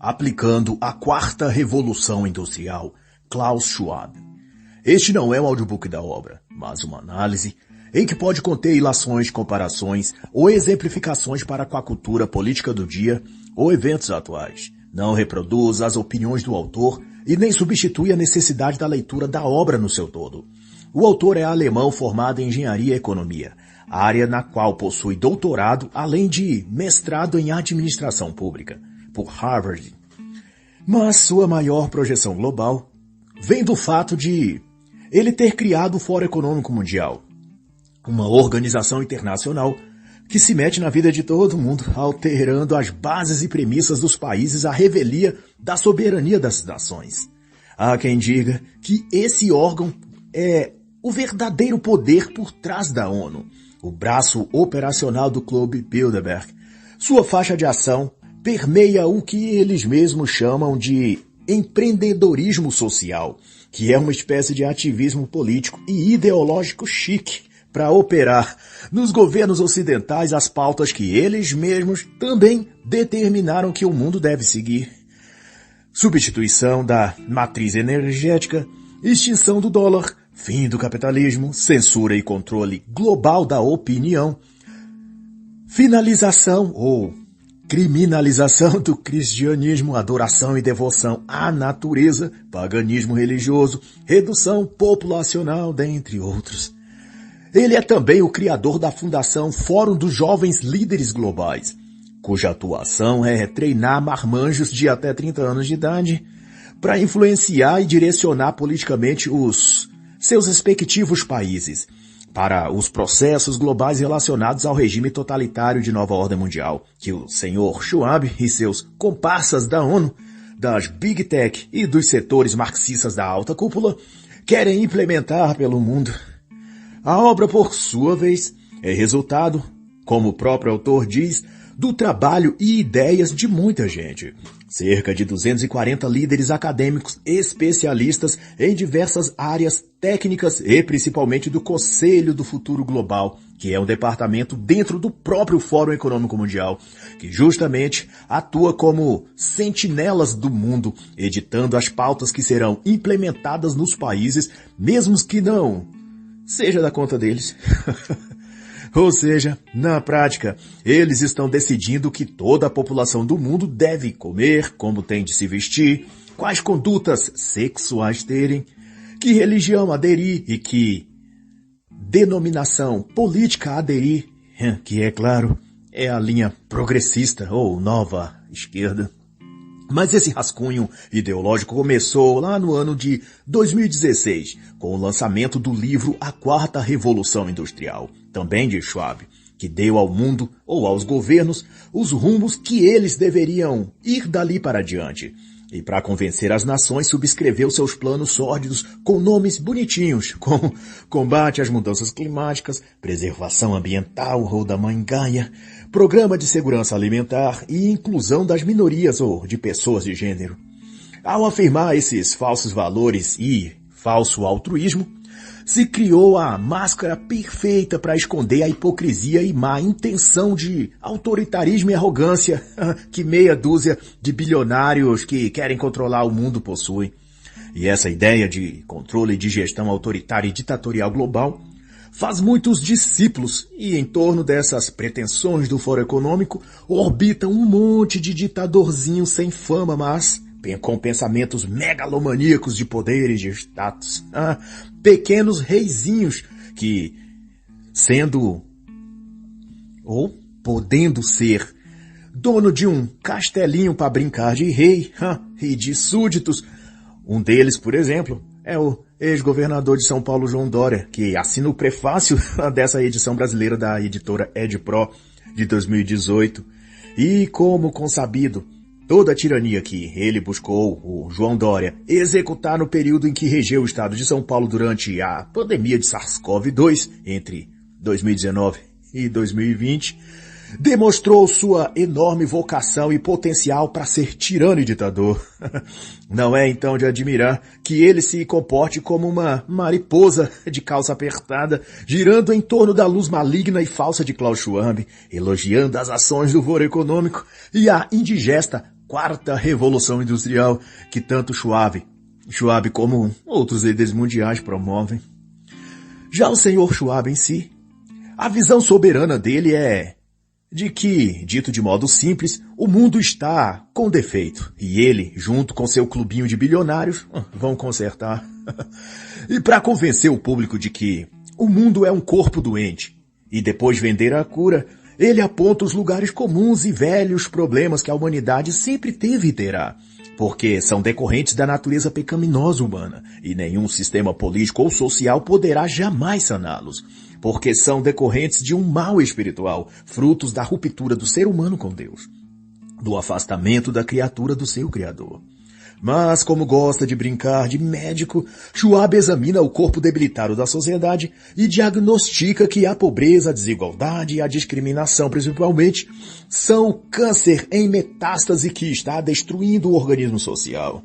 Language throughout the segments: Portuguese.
aplicando a quarta revolução industrial, Klaus Schwab. Este não é um audiobook da obra, mas uma análise em que pode conter ilações, comparações ou exemplificações para com a cultura política do dia ou eventos atuais. Não reproduz as opiniões do autor e nem substitui a necessidade da leitura da obra no seu todo. O autor é alemão formado em engenharia e economia, área na qual possui doutorado, além de mestrado em administração pública, por Harvard. Mas sua maior projeção global vem do fato de ele ter criado o Fórum Econômico Mundial, uma organização internacional que se mete na vida de todo mundo, alterando as bases e premissas dos países à revelia da soberania das nações. Há quem diga que esse órgão é o verdadeiro poder por trás da ONU, o braço operacional do Clube Bilderberg. Sua faixa de ação permeia o que eles mesmos chamam de empreendedorismo social, que é uma espécie de ativismo político e ideológico chique para operar nos governos ocidentais as pautas que eles mesmos também determinaram que o mundo deve seguir. Substituição da matriz energética, extinção do dólar, fim do capitalismo, censura e controle global da opinião, finalização ou criminalização do cristianismo, adoração e devoção à natureza, paganismo religioso, redução populacional, dentre outros. Ele é também o criador da Fundação Fórum dos Jovens Líderes Globais, cuja atuação é treinar marmanjos de até 30 anos de idade para influenciar e direcionar politicamente os seus respectivos países para os processos globais relacionados ao regime totalitário de nova ordem mundial, que o senhor Schwab e seus comparsas da ONU, das Big Tech e dos setores marxistas da alta cúpula querem implementar pelo mundo. A obra, por sua vez, é resultado, como o próprio autor diz, do trabalho e ideias de muita gente. Cerca de 240 líderes acadêmicos especialistas em diversas áreas técnicas e principalmente do Conselho do Futuro Global, que é um departamento dentro do próprio Fórum Econômico Mundial, que justamente atua como sentinelas do mundo, editando as pautas que serão implementadas nos países, mesmo que não seja da conta deles. Ou seja, na prática, eles estão decidindo que toda a população do mundo deve comer, como tem de se vestir, quais condutas sexuais terem, que religião aderir e que denominação política aderir, que é claro, é a linha progressista ou nova esquerda. Mas esse rascunho ideológico começou lá no ano de 2016, com o lançamento do livro A Quarta Revolução Industrial, também de Schwab, que deu ao mundo ou aos governos os rumos que eles deveriam ir dali para adiante. E para convencer as nações subscreveu seus planos sórdidos com nomes bonitinhos, como combate às mudanças climáticas, preservação ambiental ou da mãe Gaia, programa de segurança alimentar e inclusão das minorias ou de pessoas de gênero. Ao afirmar esses falsos valores e falso altruísmo, se criou a máscara perfeita para esconder a hipocrisia e má intenção de autoritarismo e arrogância que meia dúzia de bilionários que querem controlar o mundo possuem. E essa ideia de controle de gestão autoritária e ditatorial global faz muitos discípulos e em torno dessas pretensões do Fórum Econômico orbitam um monte de ditadorzinhos sem fama, mas com pensamentos megalomaníacos de poder e de status. Pequenos reizinhos que, sendo ou podendo ser dono de um castelinho para brincar de rei e de súditos. Um deles, por exemplo, é o ex-governador de São Paulo, João Dória, que assina o prefácio dessa edição brasileira da editora EdPro de 2018. E como consabido, toda a tirania que ele buscou, o João Dória, executar no período em que regeu o estado de São Paulo durante a pandemia de SARS-CoV-2, entre 2019 e 2020, demonstrou sua enorme vocação e potencial para ser tirano e ditador. Não é então de admirar que ele se comporte como uma mariposa de calça apertada, girando em torno da luz maligna e falsa de Klaus Schwab, elogiando as ações do Fórum Econômico e a indigesta quarta revolução industrial que tanto Schwab como outros líderes mundiais promovem. Já o senhor Schwab em si, a visão soberana dele é de que, dito de modo simples, o mundo está com defeito e ele, junto com seu clubinho de bilionários, vão consertar. E para convencer o público de que o mundo é um corpo doente e depois vender a cura, ele aponta os lugares comuns e velhos problemas que a humanidade sempre teve e terá, porque são decorrentes da natureza pecaminosa humana e nenhum sistema político ou social poderá jamais saná-los, porque são decorrentes de um mal espiritual, frutos da ruptura do ser humano com Deus, do afastamento da criatura do seu Criador. Mas, como gosta de brincar de médico, Schwab examina o corpo debilitado da sociedade e diagnostica que a pobreza, a desigualdade e a discriminação, principalmente, são o câncer em metástase que está destruindo o organismo social.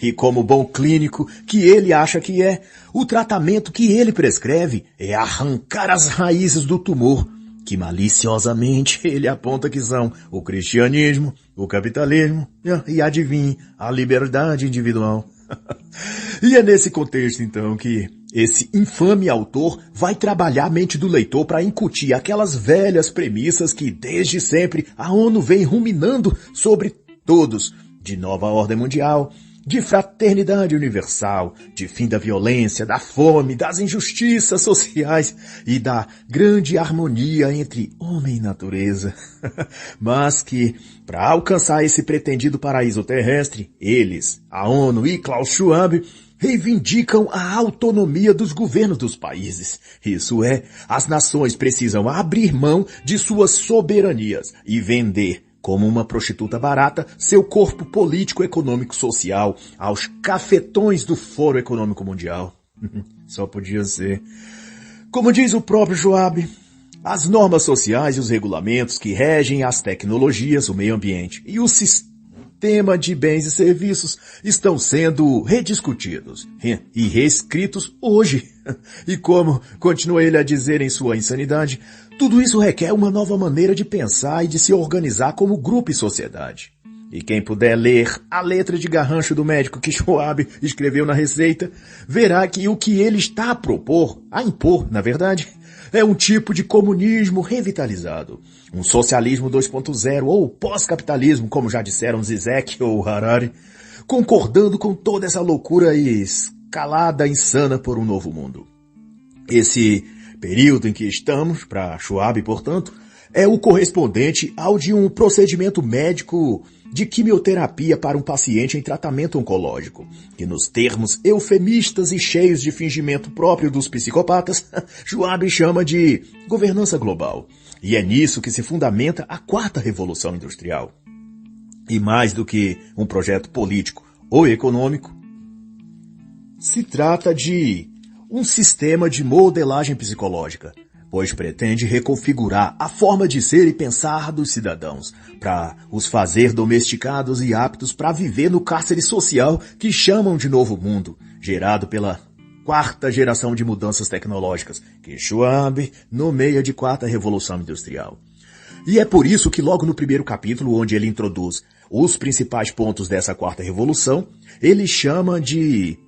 E como bom clínico que ele acha que é, o tratamento que ele prescreve é arrancar as raízes do tumor, que maliciosamente ele aponta que são o cristianismo, o capitalismo e, adivinhe, a liberdade individual. E é nesse contexto, então, que esse infame autor vai trabalhar a mente do leitor para incutir aquelas velhas premissas que desde sempre a ONU vem ruminando sobre todos, de nova ordem mundial, de fraternidade universal, de fim da violência, da fome, das injustiças sociais e da grande harmonia entre homem e natureza. Mas que, para alcançar esse pretendido paraíso terrestre, eles, a ONU e Klaus Schwab, reivindicam a autonomia dos governos dos países. Isso é, as nações precisam abrir mão de suas soberanias e vender, como uma prostituta barata, seu corpo político, econômico, social aos cafetões do Fórum Econômico Mundial. Só podia ser. Como diz o próprio Schwab, as normas sociais e os regulamentos que regem as tecnologias, o meio ambiente e o sistema de bens e serviços estão sendo rediscutidos e reescritos hoje. E como continua ele a dizer em sua insanidade, tudo isso requer uma nova maneira de pensar e de se organizar como grupo e sociedade. E quem puder ler a letra de garrancho do médico que Schwab escreveu na receita, verá que o que ele está a impor, na verdade, é um tipo de comunismo revitalizado. Um socialismo 2.0 ou pós-capitalismo, como já disseram Zizek ou Harari, concordando com toda essa loucura e escalada insana por um novo mundo. Esse período em que estamos, para Schwab, portanto, é o correspondente ao de um procedimento médico de quimioterapia para um paciente em tratamento oncológico, que nos termos eufemistas e cheios de fingimento próprio dos psicopatas, Schwab chama de governança global. E é nisso que se fundamenta a quarta revolução industrial. E mais do que um projeto político ou econômico, se trata de um sistema de modelagem psicológica, pois pretende reconfigurar a forma de ser e pensar dos cidadãos, para os fazer domesticados e aptos para viver no cárcere social que chamam de novo mundo, gerado pela quarta geração de mudanças tecnológicas, que Schwab nomeia de quarta revolução industrial. E é por isso que logo no primeiro capítulo, onde ele introduz os principais pontos dessa quarta revolução, ele chama de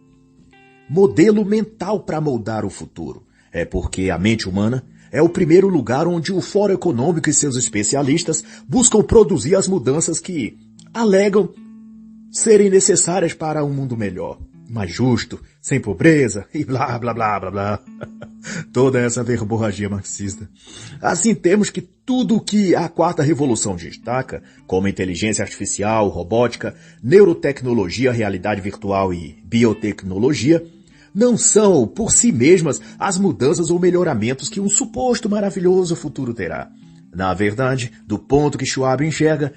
modelo mental para moldar o futuro. É porque a mente humana é o primeiro lugar onde o Fórum Econômico e seus especialistas buscam produzir as mudanças que alegam serem necessárias para um mundo melhor, mais justo, sem pobreza e blá, blá, blá, blá, blá. Toda essa verborragia marxista. Assim temos que tudo o que a quarta revolução destaca, como inteligência artificial, robótica, neurotecnologia, realidade virtual e biotecnologia, não são, por si mesmas, as mudanças ou melhoramentos que um suposto maravilhoso futuro terá. Na verdade, do ponto que Schwab enxerga,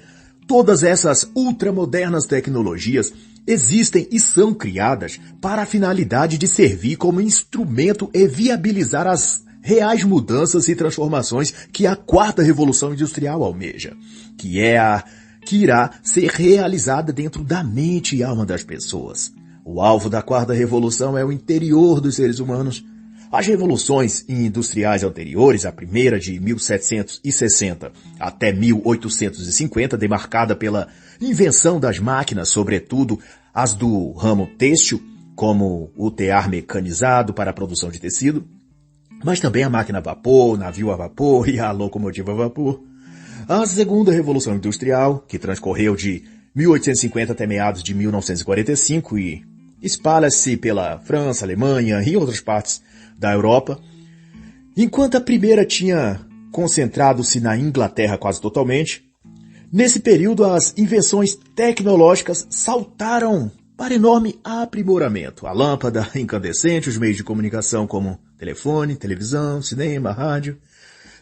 todas essas ultramodernas tecnologias existem e são criadas para a finalidade de servir como instrumento e viabilizar as reais mudanças e transformações que a quarta revolução industrial almeja, que é a que irá ser realizada dentro da mente e alma das pessoas. O alvo da quarta revolução é o interior dos seres humanos, As revoluções industriais anteriores, a primeira de 1760 até 1850, demarcada pela invenção das máquinas, sobretudo as do ramo têxtil, como o tear mecanizado para a produção de tecido, mas também a máquina a vapor, o navio a vapor e a locomotiva a vapor. A segunda revolução industrial, que transcorreu de 1850 até meados de 1945 e espalha-se pela França, Alemanha e outras partes da Europa, enquanto a primeira tinha concentrado-se na Inglaterra quase totalmente. Nesse período, as invenções tecnológicas saltaram para enorme aprimoramento. A lâmpada incandescente, os meios de comunicação como telefone, televisão, cinema, rádio,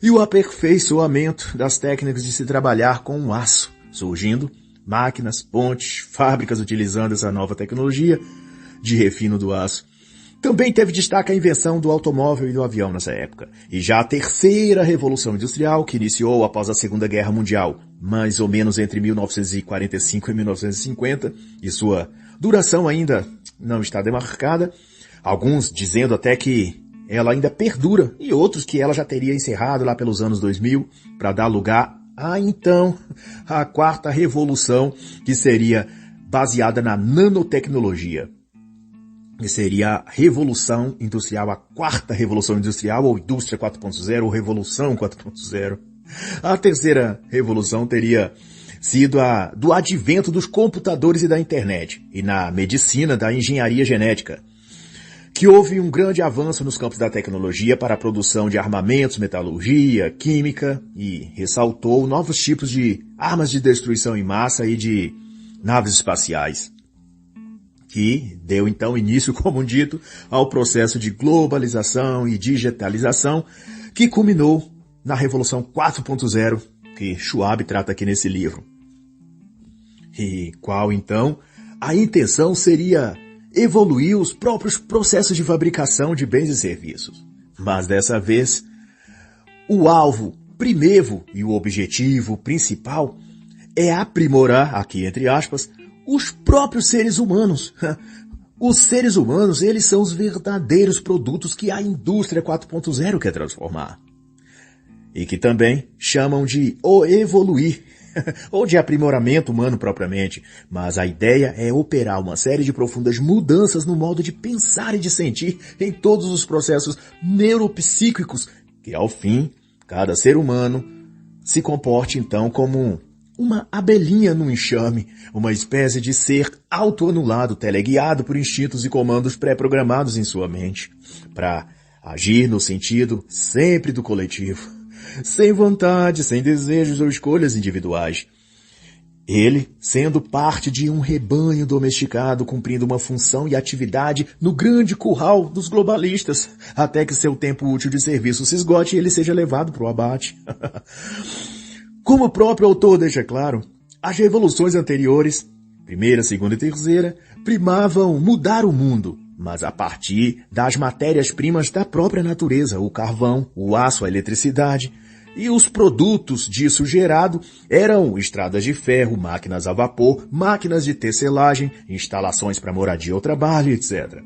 e o aperfeiçoamento das técnicas de se trabalhar com o aço, surgindo máquinas, pontes, fábricas utilizando essa nova tecnologia de refino do aço. Também teve destaque a invenção do automóvel e do avião nessa época. E já a terceira Revolução Industrial, que iniciou após a Segunda Guerra Mundial, mais ou menos entre 1945 e 1950, e sua duração ainda não está demarcada, alguns dizendo até que ela ainda perdura, e outros que ela já teria encerrado lá pelos anos 2000, para dar lugar a, então, a quarta Revolução, que seria baseada na nanotecnologia. Que seria a Revolução Industrial, a quarta Revolução Industrial, ou Indústria 4.0, ou Revolução 4.0. A terceira Revolução teria sido a do advento dos computadores e da internet, e na medicina da engenharia genética, que houve um grande avanço nos campos da tecnologia para a produção de armamentos, metalurgia, química, e ressaltou novos tipos de armas de destruição em massa e de naves espaciais, que deu então início, como dito, ao processo de globalização e digitalização que culminou na Revolução 4.0, que Schwab trata aqui nesse livro. E qual, então, a intenção seria evoluir os próprios processos de fabricação de bens e serviços. Mas dessa vez, o alvo primeiro e o objetivo principal é aprimorar, aqui entre aspas, os próprios seres humanos. Os seres humanos, eles são os verdadeiros produtos que a indústria 4.0 quer transformar. E que também chamam de evoluir, ou de aprimoramento humano propriamente. Mas a ideia é operar uma série de profundas mudanças no modo de pensar e de sentir em todos os processos neuropsíquicos, que ao fim, cada ser humano se comporte então como uma abelhinha no enxame, uma espécie de ser autoanulado, teleguiado por instintos e comandos pré-programados em sua mente, para agir no sentido sempre do coletivo, sem vontade, sem desejos ou escolhas individuais. Ele, sendo parte de um rebanho domesticado, cumprindo uma função e atividade no grande curral dos globalistas, até que seu tempo útil de serviço se esgote e ele seja levado para o abate. Como o próprio autor deixa claro, as revoluções anteriores, primeira, segunda e terceira, primavam mudar o mundo, mas a partir das matérias-primas da própria natureza, o carvão, o aço, a eletricidade, e os produtos disso gerado eram estradas de ferro, máquinas a vapor, máquinas de tecelagem, instalações para moradia ou trabalho, etc.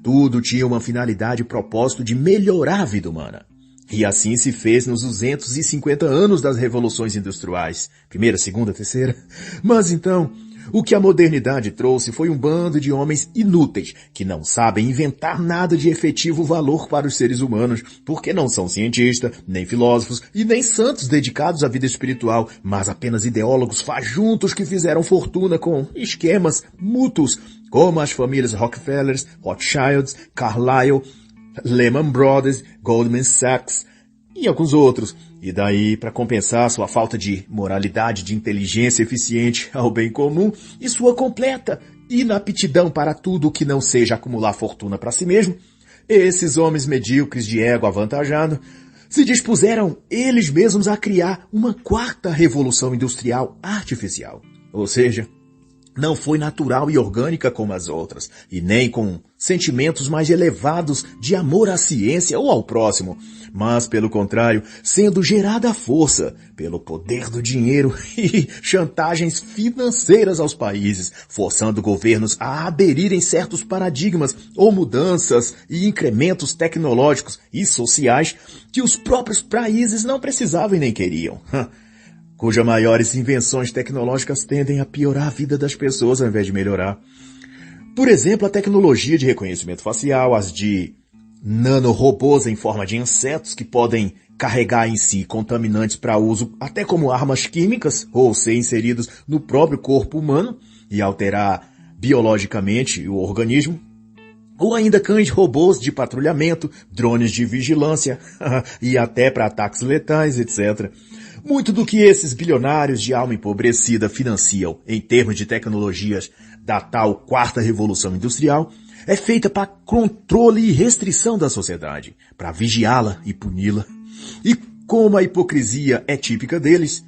Tudo tinha uma finalidade e propósito de melhorar a vida humana. E assim se fez nos 250 anos das revoluções industriais, primeira, segunda, terceira. Mas então, o que a modernidade trouxe foi um bando de homens inúteis, que não sabem inventar nada de efetivo valor para os seres humanos, porque não são cientistas, nem filósofos e nem santos dedicados à vida espiritual, mas apenas ideólogos fajuntos que fizeram fortuna com esquemas mútuos, como as famílias Rockefeller, Rothschilds, Carlyle, Lehman Brothers, Goldman Sachs e alguns outros. E daí, para compensar sua falta de moralidade, de inteligência eficiente ao bem comum e sua completa inaptidão para tudo que não seja acumular fortuna para si mesmo, esses homens medíocres de ego avantajado se dispuseram eles mesmos a criar uma quarta revolução industrial artificial. Ou seja, não foi natural e orgânica como as outras, e nem com sentimentos mais elevados de amor à ciência ou ao próximo, mas, pelo contrário, sendo gerada à força pelo poder do dinheiro e chantagens financeiras aos países, forçando governos a aderirem certos paradigmas ou mudanças e incrementos tecnológicos e sociais que os próprios países não precisavam e nem queriam. Cujas maiores invenções tecnológicas tendem a piorar a vida das pessoas ao invés de melhorar. Por exemplo, a tecnologia de reconhecimento facial, as de nanorobôs em forma de insetos que podem carregar em si contaminantes para uso até como armas químicas ou ser inseridos no próprio corpo humano e alterar biologicamente o organismo. Ou ainda cães robôs de patrulhamento, drones de vigilância e até para ataques letais, etc. Muito do que esses bilionários de alma empobrecida financiam em termos de tecnologias da tal quarta revolução industrial é feita para controle e restrição da sociedade, para vigiá-la e puni-la. E como a hipocrisia é típica deles,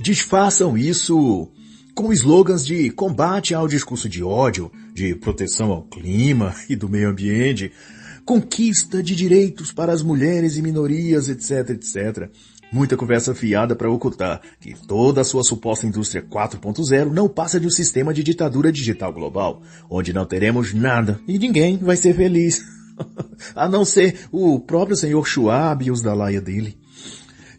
disfarçam isso com slogans de combate ao discurso de ódio, de proteção ao clima e do meio ambiente, conquista de direitos para as mulheres e minorias, etc, etc. Muita conversa fiada para ocultar que toda a sua suposta indústria 4.0 não passa de um sistema de ditadura digital global, onde não teremos nada e ninguém vai ser feliz, a não ser o próprio senhor Schwab e os da laia dele.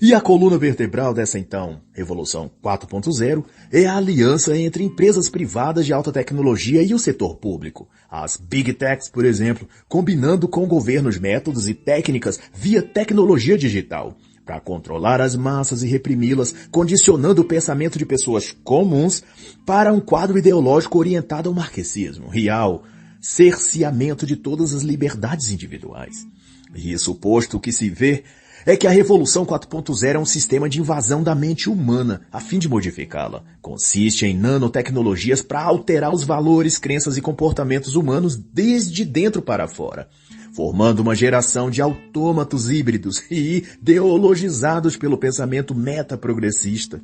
E a coluna vertebral dessa, então, Revolução 4.0 é a aliança entre empresas privadas de alta tecnologia e o setor público. As Big Techs, por exemplo, combinando com governos métodos e técnicas via tecnologia digital, para controlar as massas e reprimi-las, condicionando o pensamento de pessoas comuns para um quadro ideológico orientado ao marxismo e ao cerceamento de todas as liberdades individuais. E isso posto, o que se vê é que a Revolução 4.0 é um sistema de invasão da mente humana, a fim de modificá-la. Consiste em nanotecnologias para alterar os valores, crenças e comportamentos humanos desde dentro para fora, formando uma geração de autômatos híbridos e ideologizados pelo pensamento metaprogressista.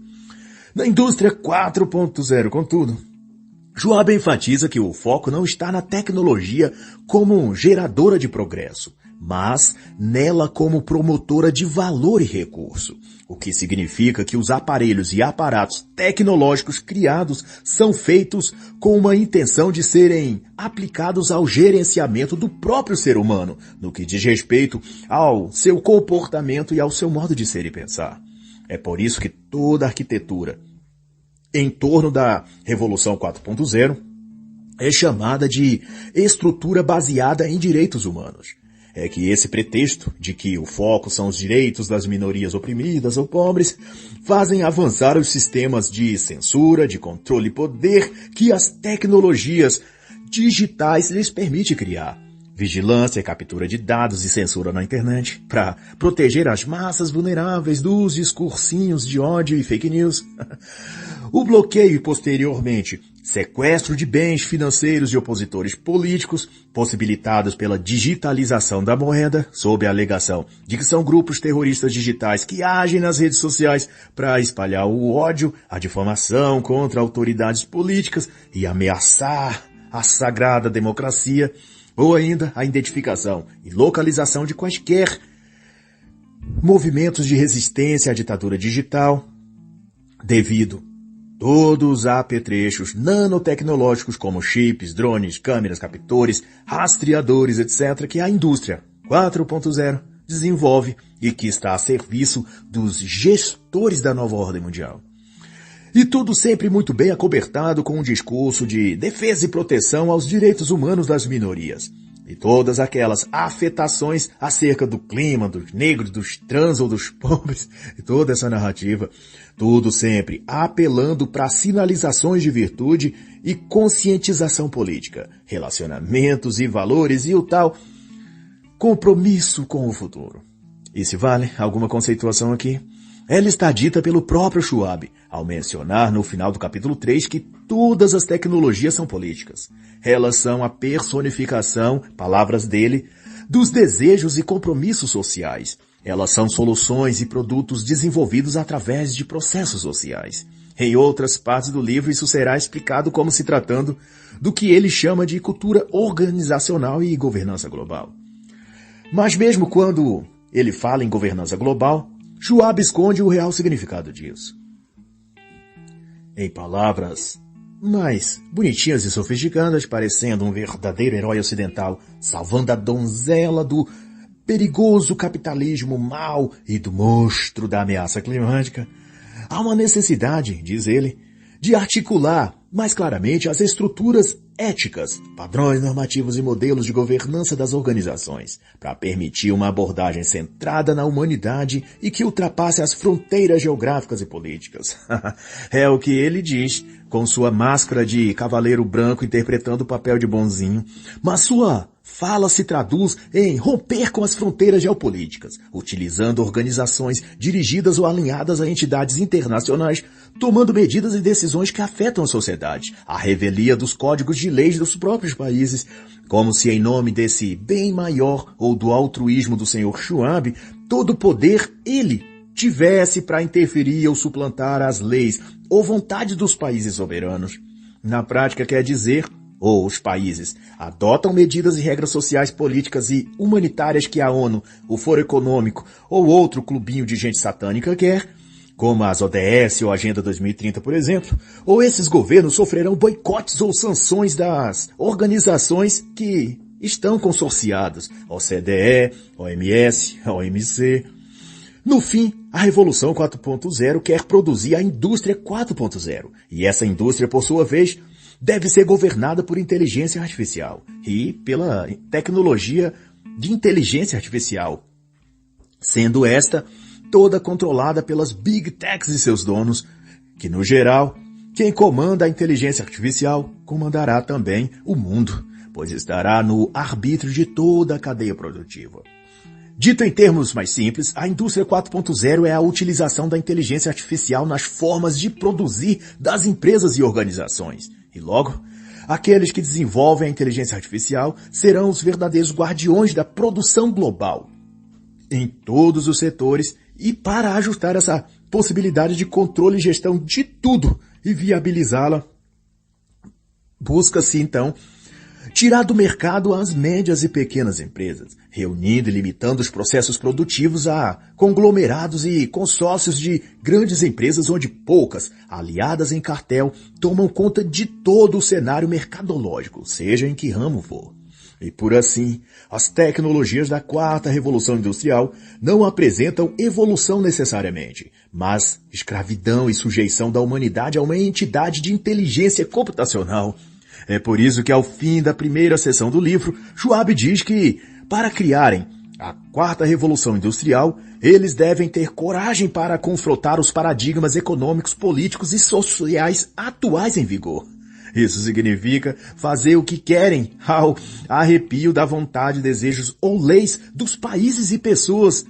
Na indústria 4.0, contudo, Schwab enfatiza que o foco não está na tecnologia como geradora de progresso, mas nela como promotora de valor e recurso, o que significa que os aparelhos e aparatos tecnológicos criados são feitos com uma intenção de serem aplicados ao gerenciamento do próprio ser humano, no que diz respeito ao seu comportamento e ao seu modo de ser e pensar. É por isso que toda a arquitetura em torno da Revolução 4.0 é chamada de estrutura baseada em direitos humanos. É que esse pretexto de que o foco são os direitos das minorias oprimidas ou pobres fazem avançar os sistemas de censura, de controle e poder que as tecnologias digitais lhes permitem criar. Vigilância, captura de dados e censura na internet para proteger as massas vulneráveis dos discursinhos de ódio e fake news. O bloqueio e, posteriormente, sequestro de bens financeiros de opositores políticos, possibilitados pela digitalização da moeda, sob a alegação de que são grupos terroristas digitais que agem nas redes sociais para espalhar o ódio, a difamação contra autoridades políticas e ameaçar a sagrada democracia, ou ainda a identificação e localização de quaisquer movimentos de resistência à ditadura digital, devido todos apetrechos nanotecnológicos como chips, drones, câmeras, captores, rastreadores, etc., que a indústria 4.0 desenvolve e que está a serviço dos gestores da nova ordem mundial. E tudo sempre muito bem acobertado com um discurso de defesa e proteção aos direitos humanos das minorias. E todas aquelas afetações acerca do clima, dos negros, dos trans ou dos pobres, e toda essa narrativa, tudo sempre apelando para sinalizações de virtude e conscientização política, relacionamentos e valores e o tal compromisso com o futuro. E se vale alguma conceituação aqui? Ela está dita pelo próprio Schwab, ao mencionar no final do capítulo 3 que todas as tecnologias são políticas. Elas são a personificação, palavras dele, dos desejos e compromissos sociais. Elas são soluções e produtos desenvolvidos através de processos sociais. Em outras partes do livro, isso será explicado como se tratando do que ele chama de cultura organizacional e governança global. Mas mesmo quando ele fala em governança global, Schwab esconde o real significado disso. Em palavras mais bonitinhas e sofisticadas, parecendo um verdadeiro herói ocidental, salvando a donzela do perigoso capitalismo mau e do monstro da ameaça climática, há uma necessidade, diz ele, de articular mais claramente as estruturas éticas, padrões normativos e modelos de governança das organizações, para permitir uma abordagem centrada na humanidade e que ultrapasse as fronteiras geográficas e políticas. É o que ele diz, com sua máscara de cavaleiro branco interpretando o papel de bonzinho, mas sua fala se traduz em romper com as fronteiras geopolíticas, utilizando organizações dirigidas ou alinhadas a entidades internacionais, tomando medidas e decisões que afetam a sociedade, a revelia dos códigos de leis dos próprios países, como se em nome desse bem maior ou do altruísmo do Sr. Schwab, todo o poder ele tivesse para interferir ou suplantar as leis ou vontades dos países soberanos. Na prática quer dizer, ou os países adotam medidas e regras sociais, políticas e humanitárias que a ONU, o Foro Econômico ou outro clubinho de gente satânica quer, como as ODS ou a Agenda 2030, por exemplo, ou esses governos sofrerão boicotes ou sanções das organizações que estão consorciadas, OCDE, OMS, OMC. No fim, a Revolução 4.0 quer produzir a indústria 4.0, e essa indústria, por sua vez, deve ser governada por inteligência artificial e pela tecnologia de inteligência artificial, sendo esta toda controlada pelas Big Techs e seus donos, que no geral, quem comanda a inteligência artificial comandará também o mundo, pois estará no arbítrio de toda a cadeia produtiva. Dito em termos mais simples, a indústria 4.0 é a utilização da inteligência artificial nas formas de produzir das empresas e organizações. E logo, aqueles que desenvolvem a inteligência artificial serão os verdadeiros guardiões da produção global, em todos os setores, e para ajustar essa possibilidade de controle e gestão de tudo e viabilizá-la, busca-se então tirar do mercado as médias e pequenas empresas, reunindo e limitando os processos produtivos a conglomerados e consórcios de grandes empresas onde poucas, aliadas em cartel, tomam conta de todo o cenário mercadológico, seja em que ramo for. E por assim, as tecnologias da quarta revolução industrial não apresentam evolução necessariamente, mas escravidão e sujeição da humanidade a uma entidade de inteligência computacional. É por isso que ao fim da primeira seção do livro, Schwab diz que, para criarem a quarta revolução industrial, eles devem ter coragem para confrontar os paradigmas econômicos, políticos e sociais atuais em vigor. Isso significa fazer o que querem ao arrepio da vontade, desejos ou leis dos países e pessoas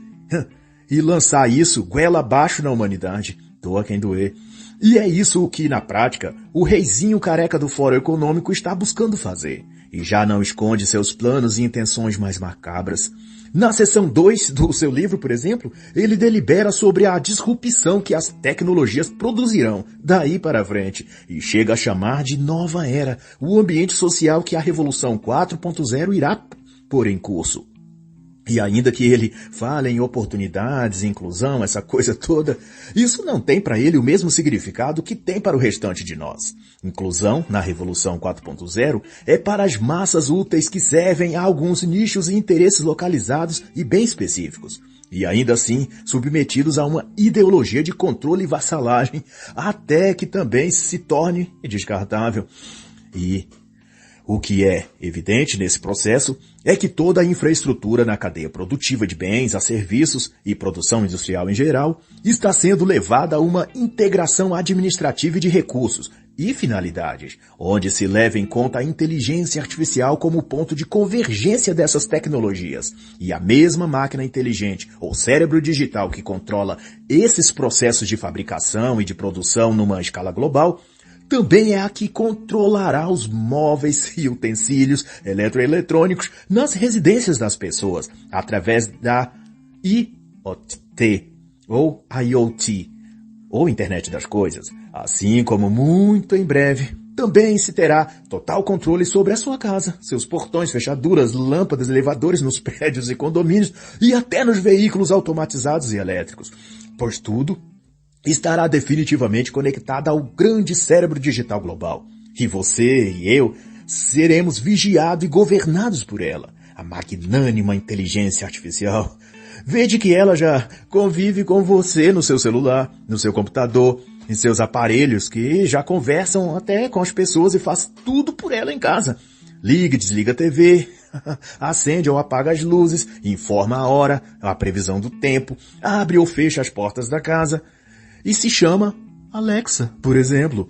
e lançar isso goela abaixo na humanidade. Doa quem doer. E é isso o que, na prática, o reizinho careca do Fórum Econômico está buscando fazer. E já não esconde seus planos e intenções mais macabras. Na seção 2 do seu livro, por exemplo, ele delibera sobre a disrupção que as tecnologias produzirão daí para frente e chega a chamar de nova era o ambiente social que a Revolução 4.0 irá pôr em curso. E ainda que ele fale em oportunidades, inclusão, essa coisa toda, isso não tem para ele o mesmo significado que tem para o restante de nós. Inclusão, na Revolução 4.0, é para as massas úteis que servem a alguns nichos e interesses localizados e bem específicos, e ainda assim submetidos a uma ideologia de controle e vassalagem, até que também se torne descartável. E o que é evidente nesse processo é que toda a infraestrutura na cadeia produtiva de bens a serviços e produção industrial em geral está sendo levada a uma integração administrativa e de recursos e finalidades, onde se leva em conta a inteligência artificial como ponto de convergência dessas tecnologias. E a mesma máquina inteligente, ou cérebro digital que controla esses processos de fabricação e de produção numa escala global, também é a que controlará os móveis e utensílios eletroeletrônicos nas residências das pessoas, através da IoT, ou IoT, ou Internet das Coisas, assim como muito em breve também se terá total controle sobre a sua casa, seus portões, fechaduras, lâmpadas, elevadores nos prédios e condomínios e até nos veículos automatizados e elétricos, pois tudo estará definitivamente conectado ao grande cérebro digital global. E você e eu seremos vigiados e governados por ela, a magnânima inteligência artificial. Vede que ela já convive com você no seu celular, no seu computador, em seus aparelhos, que já conversam até com as pessoas e faz tudo por ela em casa. Liga e desliga a TV, acende ou apaga as luzes, informa a hora, a previsão do tempo, abre ou fecha as portas da casa e se chama Alexa, por exemplo.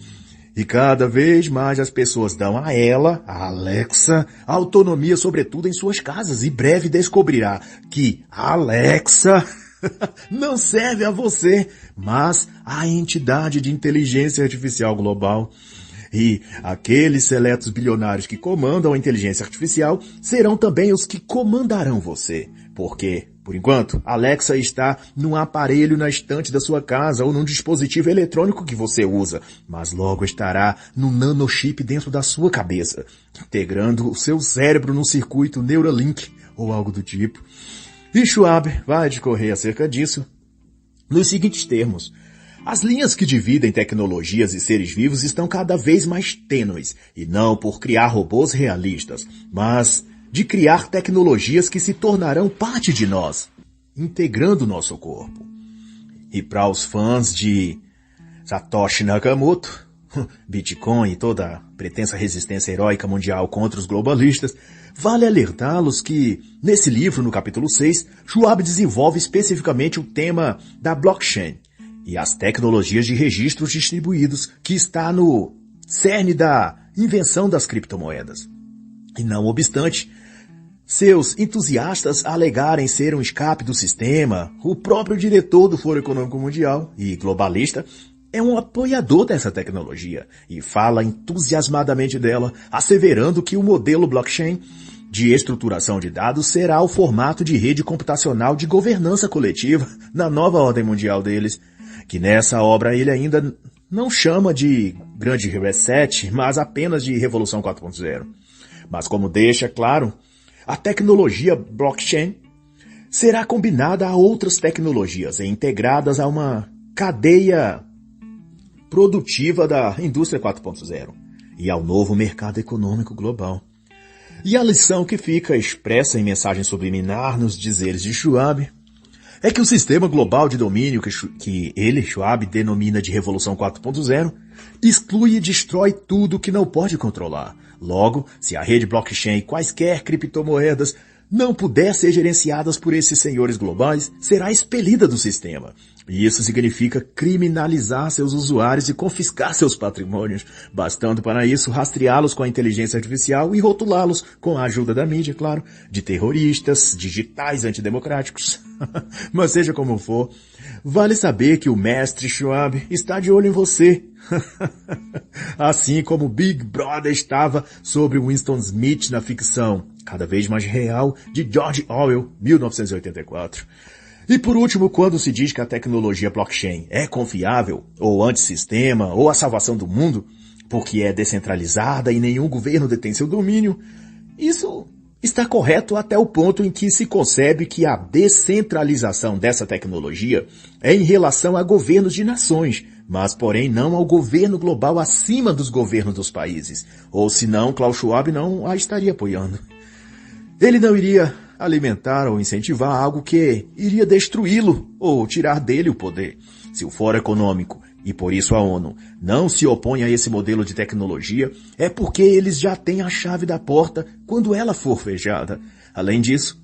E cada vez mais as pessoas dão a ela, a Alexa, autonomia sobretudo em suas casas e breve descobrirá que a Alexa não serve a você, mas à entidade de inteligência artificial global. E aqueles seletos bilionários que comandam a inteligência artificial serão também os que comandarão você. Porque, por enquanto, Alexa está num aparelho na estante da sua casa ou num dispositivo eletrônico que você usa, mas logo estará num nanochip dentro da sua cabeça, integrando o seu cérebro num circuito Neuralink ou algo do tipo. E Schwab vai discorrer acerca disso nos seguintes termos. As linhas que dividem tecnologias e seres vivos estão cada vez mais tênues, e não por criar robôs realistas, mas de criar tecnologias que se tornarão parte de nós, integrando nosso corpo. E para os fãs de Satoshi Nakamoto, Bitcoin e toda a pretensa resistência heróica mundial contra os globalistas, vale alertá-los que, nesse livro, no capítulo 6, Schwab desenvolve especificamente o tema da blockchain e as tecnologias de registros distribuídos, que está no cerne da invenção das criptomoedas. E não obstante, seus entusiastas alegarem ser um escape do sistema, o próprio diretor do Fórum Econômico Mundial e globalista é um apoiador dessa tecnologia e fala entusiasmadamente dela, asseverando que o modelo blockchain de estruturação de dados será o formato de rede computacional de governança coletiva na nova ordem mundial deles, que nessa obra ele ainda não chama de grande reset, mas apenas de revolução 4.0. Mas como deixa claro, a tecnologia blockchain será combinada a outras tecnologias e integradas a uma cadeia produtiva da indústria 4.0 e ao novo mercado econômico global. E a lição que fica expressa em mensagem subliminar nos dizeres de Schwab é que o sistema global de domínio que ele, Schwab, denomina de Revolução 4.0, exclui e destrói tudo que não pode controlar. Logo, se a rede blockchain e quaisquer criptomoedas não puder ser gerenciadas por esses senhores globais, será expelida do sistema. E isso significa criminalizar seus usuários e confiscar seus patrimônios, bastando para isso rastreá-los com a inteligência artificial e rotulá-los, com a ajuda da mídia, claro, de terroristas, digitais antidemocráticos. Mas seja como for, vale saber que o mestre Schwab está de olho em você. Assim como Big Brother estava sobre Winston Smith na ficção, cada vez mais real, de George Orwell, 1984. E por último, quando se diz que a tecnologia blockchain é confiável, ou antissistema, ou a salvação do mundo, porque é descentralizada e nenhum governo detém seu domínio, isso está correto até o ponto em que se concebe que a descentralização dessa tecnologia é em relação a governos de nações, mas porém não ao governo global acima dos governos dos países, ou senão Klaus Schwab não a estaria apoiando. Ele não iria alimentar ou incentivar algo que iria destruí-lo ou tirar dele o poder. Se o Fórum Econômico, e por isso a ONU, não se opõe a esse modelo de tecnologia, é porque eles já têm a chave da porta quando ela for fechada. Além disso,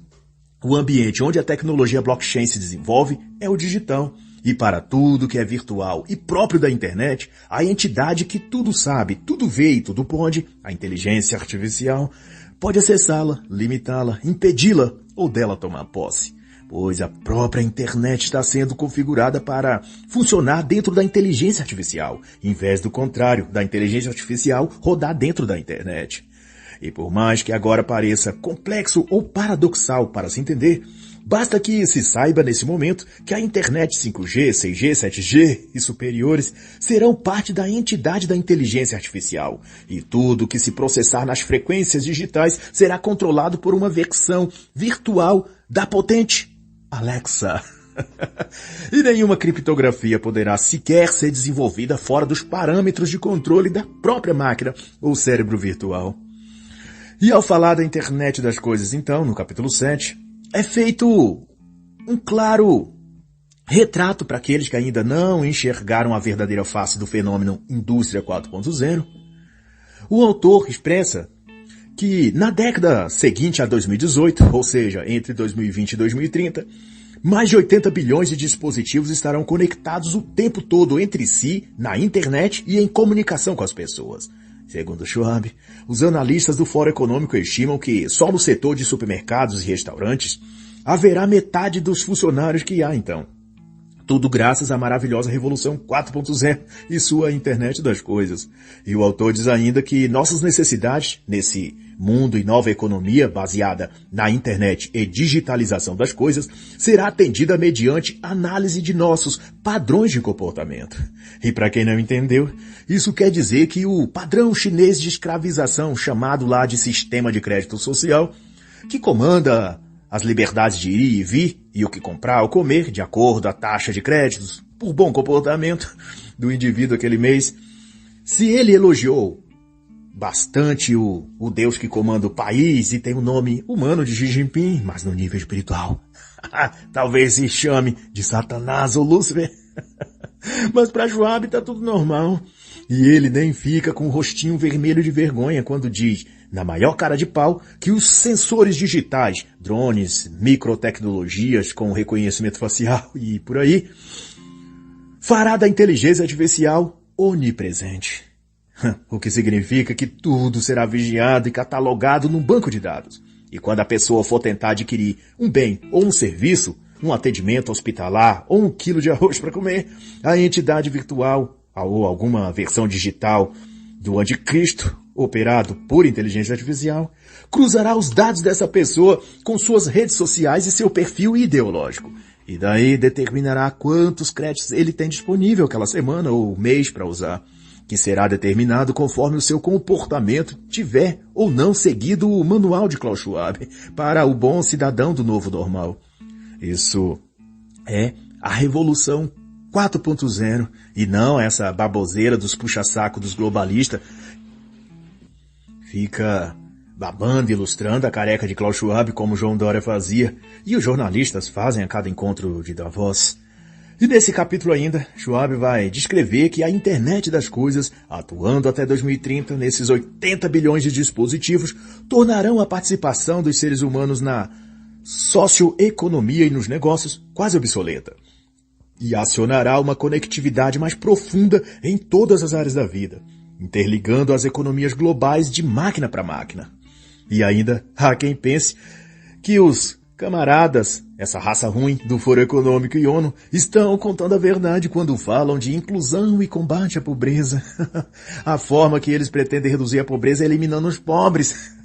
o ambiente onde a tecnologia blockchain se desenvolve é o digital. E para tudo que é virtual e próprio da internet, a entidade que tudo sabe, tudo vê e tudo pode, a inteligência artificial, pode acessá-la, limitá-la, impedi-la ou dela tomar posse. Pois a própria internet está sendo configurada para funcionar dentro da inteligência artificial, em vez do contrário, da inteligência artificial rodar dentro da internet. E por mais que agora pareça complexo ou paradoxal para se entender, Basta que se saiba nesse momento que a internet 5G, 6G, 7G e superiores serão parte da entidade da inteligência artificial. E tudo que se processar nas frequências digitais será controlado por uma versão virtual da potente Alexa. E nenhuma criptografia poderá sequer ser desenvolvida fora dos parâmetros de controle da própria máquina ou cérebro virtual. E ao falar da internet das coisas, então, no capítulo 7, é feito um claro retrato para aqueles que ainda não enxergaram a verdadeira face do fenômeno Indústria 4.0. O autor expressa que na década seguinte a 2018, ou seja, entre 2020 e 2030, mais de 80 bilhões de dispositivos estarão conectados o tempo todo entre si, na internet e em comunicação com as pessoas. Segundo Schwab, os analistas do Fórum Econômico estimam que só no setor de supermercados e restaurantes haverá metade dos funcionários que há então. Tudo graças à maravilhosa Revolução 4.0 e sua internet das coisas. E o autor diz ainda que nossas necessidades nesse mundo e nova economia baseada na internet e digitalização das coisas será atendida mediante análise de nossos padrões de comportamento. E para quem não entendeu, isso quer dizer que o padrão chinês de escravização, chamado lá de sistema de crédito social, que comanda as liberdades de ir e vir e o que comprar ou comer de acordo à taxa de créditos por bom comportamento do indivíduo aquele mês, se ele elogiou bastante o Deus que comanda o país e tem o nome humano de Xi Jinping, mas no nível espiritual, talvez se chame de Satanás ou Lúcifer. Mas para Schwab tá tudo normal. E ele nem fica com o rostinho vermelho de vergonha quando diz, na maior cara de pau, que os sensores digitais, drones, microtecnologias com reconhecimento facial e por aí, fará da inteligência artificial onipresente. O que significa que tudo será vigiado e catalogado num banco de dados. E quando a pessoa for tentar adquirir um bem ou um serviço, um atendimento hospitalar ou um quilo de arroz para comer, a entidade virtual ou alguma versão digital do anticristo, operado por inteligência artificial, cruzará os dados dessa pessoa com suas redes sociais e seu perfil ideológico. E daí determinará quantos créditos ele tem disponível aquela semana ou mês para usar, que será determinado conforme o seu comportamento tiver ou não seguido o manual de Klaus Schwab para o bom cidadão do novo normal. Isso é a Revolução 4.0 e não essa baboseira dos puxa-saco dos globalistas. Fica babando, ilustrando a careca de Klaus Schwab como João Dória fazia e os jornalistas fazem a cada encontro de Davos. E nesse capítulo ainda, Schwab vai descrever que a internet das coisas, atuando até 2030 nesses 80 bilhões de dispositivos, tornarão a participação dos seres humanos na socioeconomia e nos negócios quase obsoleta. E acionará uma conectividade mais profunda em todas as áreas da vida, interligando as economias globais de máquina para máquina. E ainda há quem pense que os camaradas, essa raça ruim do Foro Econômico e ONU, estão contando a verdade quando falam de inclusão e combate à pobreza. A forma que eles pretendem reduzir a pobreza é eliminando os pobres.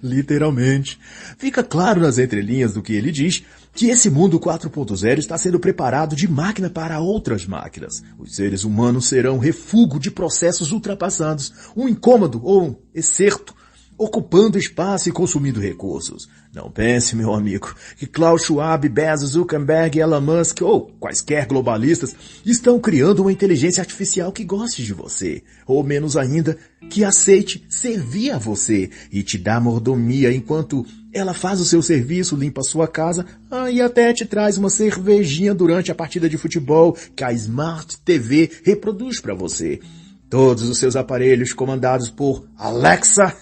Literalmente. Fica claro nas entrelinhas do que ele diz que esse mundo 4.0 está sendo preparado de máquina para outras máquinas. Os seres humanos serão refúgio de processos ultrapassados, um incômodo ou um excerto, ocupando espaço e consumindo recursos. Não pense, meu amigo, que Klaus Schwab, Bezos, Zuckerberg, Elon Musk ou quaisquer globalistas estão criando uma inteligência artificial que goste de você, ou menos ainda, que aceite servir a você e te dá mordomia enquanto ela faz o seu serviço, limpa a sua casa e até te traz uma cervejinha durante a partida de futebol que a Smart TV reproduz para você. Todos os seus aparelhos comandados por Alexa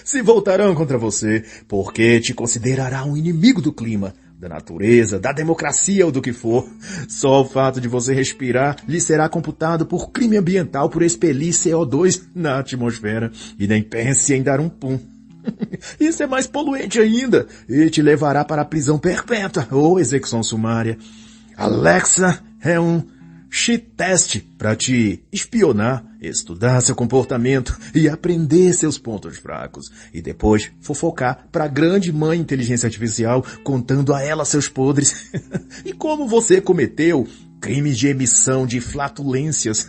se voltarão contra você, porque te considerará um inimigo do clima, da natureza, da democracia ou do que for. Só o fato de você respirar lhe será computado por crime ambiental por expelir CO2 na atmosfera. E nem pense em dar um pum. Isso é mais poluente ainda e te levará para a prisão perpétua ou execução sumária. Alexa é um cheat test para te espionar, estudar seu comportamento e aprender seus pontos fracos. E depois fofocar para a grande mãe inteligência artificial contando a ela seus podres. E como você cometeu crimes de emissão de flatulências,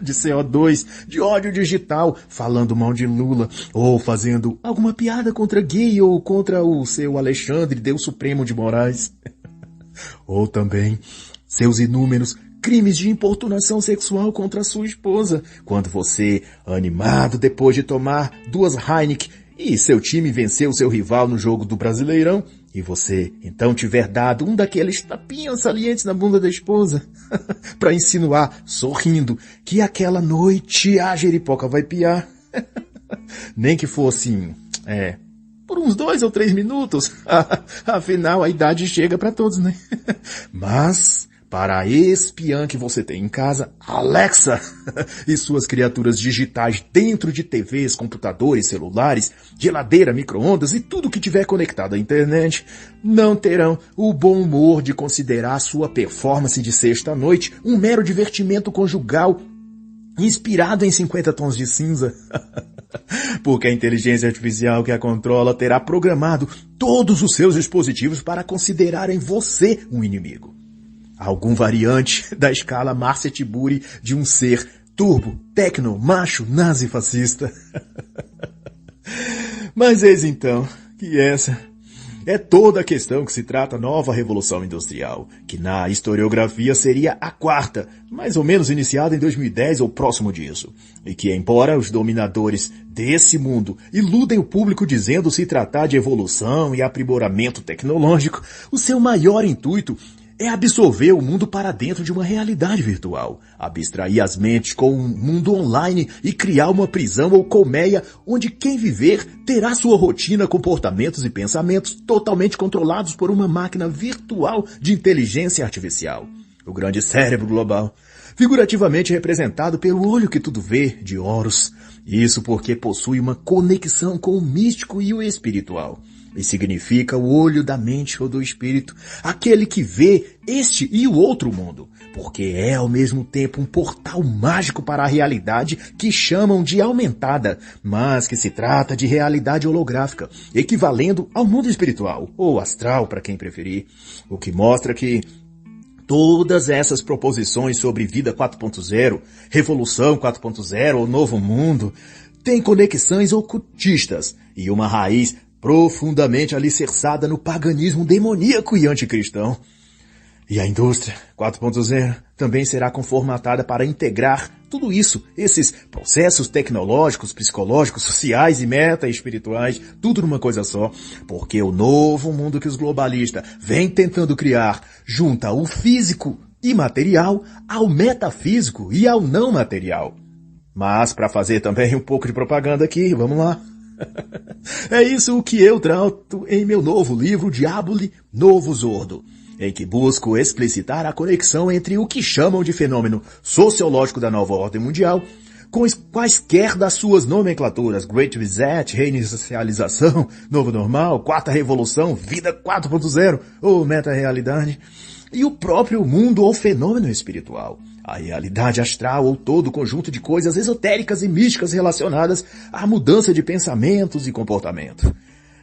de CO2, de ódio digital, falando mal de Lula, ou fazendo alguma piada contra gay ou contra o seu Alexandre, Deus Supremo de Moraes. Ou também seus inúmeros crimes de importunação sexual contra a sua esposa, quando você, animado depois de tomar 2 Heineken e seu time venceu seu rival no jogo do Brasileirão, e você então tiver dado um daqueles tapinhas salientes na bunda da esposa, para insinuar, sorrindo, que aquela noite a jeripoca vai piar. Nem que fosse, por uns 2 ou 3 minutos. Afinal, a idade chega para todos, né? Mas, para a espiã que você tem em casa, Alexa e suas criaturas digitais dentro de TVs, computadores, celulares, geladeira, micro-ondas e tudo que tiver conectado à internet, não terão o bom humor de considerar sua performance de sexta-noite um mero divertimento conjugal inspirado em 50 tons de cinza. Porque a inteligência artificial que a controla terá programado todos os seus dispositivos para considerarem você um inimigo. Algum variante da escala Márcia Tiburi de um ser turbo, tecno, macho, nazi fascista. Mas eis então que essa é toda a questão que se trata a nova Revolução Industrial, que na historiografia seria a 4ª, mais ou menos iniciada em 2010 ou próximo disso, e que, embora os dominadores desse mundo iludem o público dizendo se tratar de evolução e aprimoramento tecnológico, o seu maior intuito é absorver o mundo para dentro de uma realidade virtual, abstrair as mentes com um mundo online e criar uma prisão ou colmeia onde quem viver terá sua rotina, comportamentos e pensamentos totalmente controlados por uma máquina virtual de inteligência artificial. O grande cérebro global, figurativamente representado pelo olho que tudo vê, de Horus. Isso porque possui uma conexão com o místico e o espiritual. E significa o olho da mente ou do espírito, aquele que vê este e o outro mundo, porque é ao mesmo tempo um portal mágico para a realidade que chamam de aumentada, mas que se trata de realidade holográfica, equivalendo ao mundo espiritual, ou astral para quem preferir, o que mostra que todas essas proposições sobre vida 4.0, revolução 4.0 ou novo mundo têm conexões ocultistas e uma raiz profundamente alicerçada no paganismo demoníaco e anticristão. E a indústria 4.0 também será conformatada para integrar tudo isso, esses processos tecnológicos, psicológicos, sociais e meta-espirituais, tudo numa coisa só, porque o novo mundo que os globalistas vêm tentando criar junta o físico e material ao metafísico e ao não material. Mas, para fazer também um pouco de propaganda aqui, vamos lá. É isso o que eu trato em meu novo livro Diaboli, Novo Zordo, em que busco explicitar a conexão entre o que chamam de fenômeno sociológico da nova ordem mundial com quaisquer das suas nomenclaturas, Great Reset, reinicialização, novo normal, 4ª revolução, vida 4.0 ou meta-realidade, e o próprio mundo ou fenômeno espiritual, a realidade astral ou todo o conjunto de coisas esotéricas e místicas relacionadas à mudança de pensamentos e comportamento.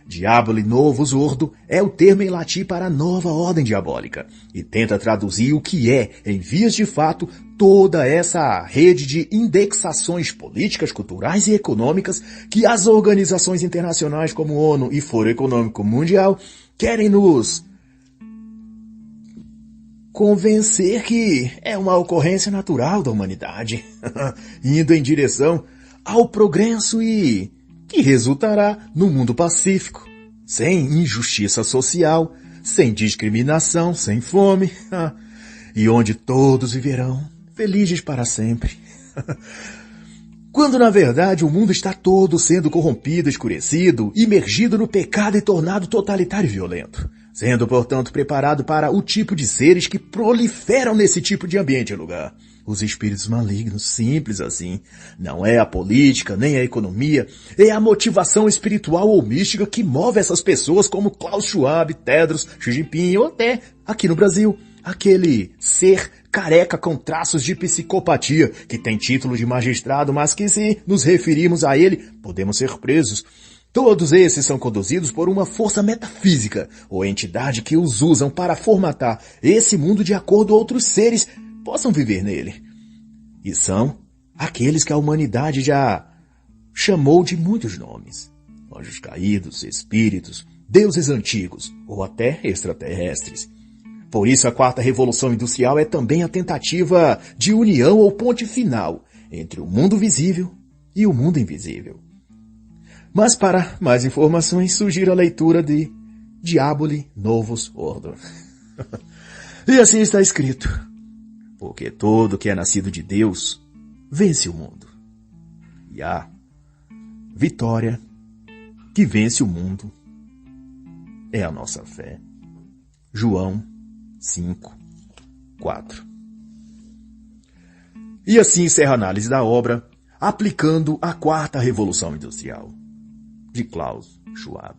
Diaboli Novo Zordo é o termo em latim para a nova ordem diabólica e tenta traduzir o que é, em vias de fato, toda essa rede de indexações políticas, culturais e econômicas que as organizações internacionais como ONU e Fórum Econômico Mundial querem nos convencer que é uma ocorrência natural da humanidade, indo em direção ao progresso e que resultará num mundo pacífico, sem injustiça social, sem discriminação, sem fome, e onde todos viverão felizes para sempre. Quando, na verdade, o mundo está todo sendo corrompido, escurecido, imergido no pecado e tornado totalitário e violento, sendo, portanto, preparado para o tipo de seres que proliferam nesse tipo de ambiente e lugar. Os espíritos malignos, simples assim. Não é a política, nem a economia, é a motivação espiritual ou mística que move essas pessoas como Klaus Schwab, Tedros, Xi Jinping ou até, aqui no Brasil, aquele ser careca com traços de psicopatia, que tem título de magistrado, mas que se nos referirmos a ele, podemos ser presos. Todos esses são conduzidos por uma força metafísica, ou entidade que os usam para formatar esse mundo de acordo a outros seres possam viver nele. E são aqueles que a humanidade já chamou de muitos nomes. Anjos caídos, espíritos, deuses antigos ou até extraterrestres. Por isso a quarta revolução industrial é também a tentativa de união ou ponte final entre o mundo visível e o mundo invisível. Mas para mais informações, sugiro a leitura de Diaboli Novus Ordo. E assim está escrito: porque todo que é nascido de Deus vence o mundo. E a vitória que vence o mundo é a nossa fé. João 5:4. E assim encerra a análise da obra, aplicando a quarta revolução industrial, de Klaus Schwab.